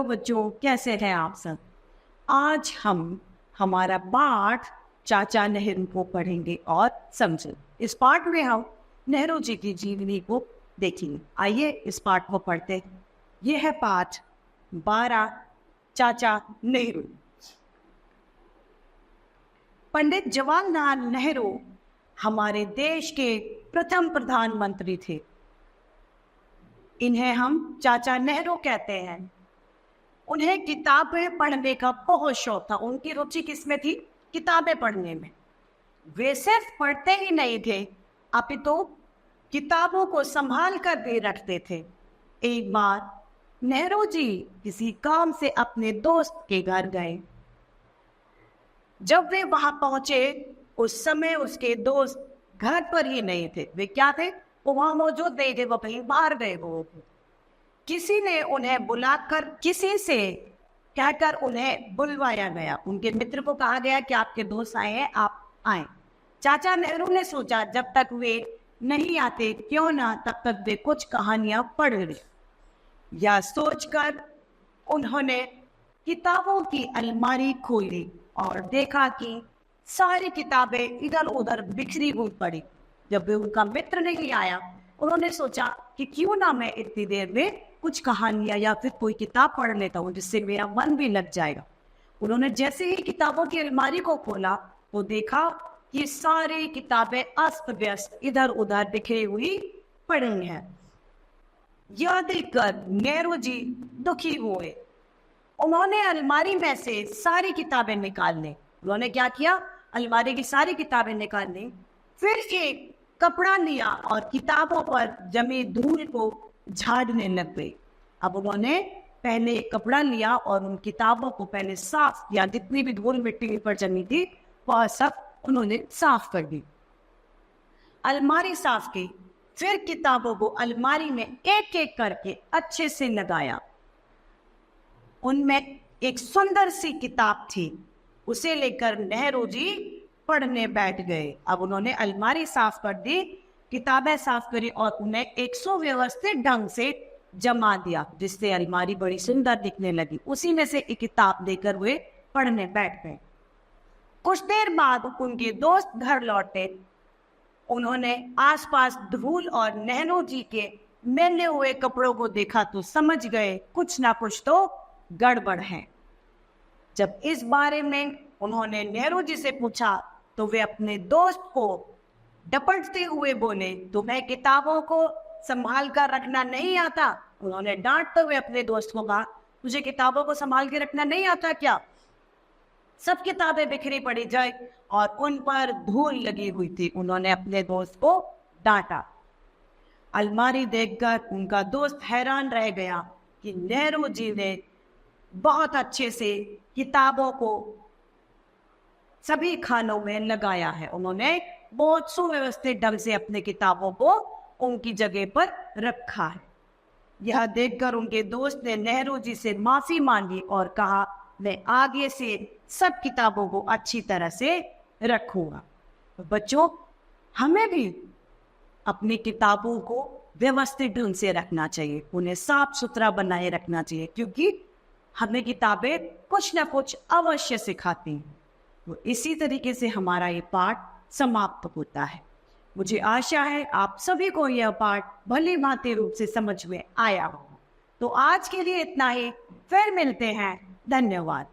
बच्चों, कैसे हैं आप सब। आज हम हमारा पाठ चाचा नेहरू को पढ़ेंगे और समझेंगे। इस पाठ में हम नेहरू जी की जीवनी को देखेंगे। आइए इस पाठ को पढ़ते हैं। यह है पाठ 12, चाचा नेहरू। पंडित जवाहरलाल नेहरू हमारे देश के प्रथम प्रधानमंत्री थे। इन्हें हम चाचा नेहरू कहते हैं। उन्हें किताबें पढ़ने का बहुत शौक था। उनकी रुचि किसमें थी? किताबें पढ़ने में। वे सिर्फ पढ़ते ही नहीं थे, अपितु किताबों को संभाल कर भी रखते थे। एक बार नेहरू जी किसी काम से अपने दोस्त के घर गए। जब वे वहां पहुंचे उस समय उसके दोस्त घर पर ही नहीं थे। वे क्या थे? वो वहां मौजूद नहीं थे, वो कहीं बाहर गए। वो किसी ने उन्हें बुलाकर, किसी से कहकर उन्हें बुलवाया गया। उनके मित्र को कहा गया कि आपके दोस्त आए हैं, आप आए। चाचा नेहरू ने सोचा जब तक वे नहीं आते क्यों ना तब तक वे कुछ कहानियां पढ़ लें। यह सोचकर उन्होंने किताबों की अलमारी खोली और देखा कि सारी किताबें इधर उधर बिखरी हुई पड़ी। जब वे उनका मित्र नहीं आया, उन्होंने सोचा कि क्यों ना मैं इतनी देर में कुछ कहानियां या फिर कोई किताब पढ़ लेता हूँ, जिससे मेरा मन भी लग जाएगा। उन्होंने जैसे ही किताबों की अलमारी को खोला, वो देखा कि सारी किताबें अस्त व्यस्त इधर उधर बिखरी हुई पड़ी हैं। यह देखकर नेहरू जी दुखी हुए। उन्होंने अलमारी में से सारी किताबें निकाल ली। उन्होंने क्या किया? अलमारी की सारी किताबें निकाल ली। फिर एक कपड़ा लिया और किताबों पर जमी धूल को झाड़ने लग गई। अब उन्होंने पहले एक कपड़ा लिया और उन किताबों को पहले साफ किया। जितनी भी धूल मिट्टी पर जमी थी वह सब उन्होंने साफ कर दी। अलमारी साफ की, फिर किताबों को अलमारी में एक एक करके अच्छे से लगाया। उनमें एक सुंदर सी किताब थी, उसे लेकर नेहरू जी पढ़ने बैठ गए। अब उन्होंने अलमारी साफ कर दी, किताबें साफ करी और उन्हें एक सुव्यवस्थित ढंग से जमा दिया, जिससे अलमारी बड़ी सुंदर दिखने लगी। उसी में से एक किताब देकर वे पढ़ने बैठ गए। कुछ देर बाद उनके दोस्त घर लौटे। उन्होंने आसपास धूल और नेहरू जी के मैले हुए कपड़ों को देखा तो समझ गए कुछ ना कुछ तो गड़बड़ है। जब इस बारे में उन्होंने नेहरू जी से पूछा तो वे अपने दोस्त को डपटते हुए बोले, तुम्हें किताबों को संभाल कर रखना नहीं आता? उन्होंने डांटते हुए अपने दोस्त को कहा, तुझे किताबों को संभाल के रखना नहीं आता क्या? सब किताबें बिखरी पड़ी जाए और उन पर धूल लगी हुई थी। उन्होंने अपने दोस्त को डांटा। अलमारी देखकर उनका दोस्त हैरान रह गया कि नेहरू जी ने बहुत अच्छे से किताबों को सभी खानों में लगाया है। उन्होंने बहुत सुव्यवस्थित ढंग से अपने किताबों को उनकी जगह पर रखा है। यह देखकर उनके दोस्त ने नेहरू जी से माफी मांगी और कहा, मैं आगे से सब किताबों को अच्छी तरह से रखूंगा। बच्चों, हमें भी अपनी किताबों को व्यवस्थित ढंग से रखना चाहिए, उन्हें साफ सुथरा बनाए रखना चाहिए, क्योंकि हमें किताबें कुछ ना कुछ अवश्य सिखाती हैं। तो इसी तरीके से हमारा ये पाठ समाप्त होता है। मुझे आशा है आप सभी को यह पाठ भली भांति रूप से समझ में आया हो। तो आज के लिए इतना ही, फिर मिलते हैं। धन्यवाद।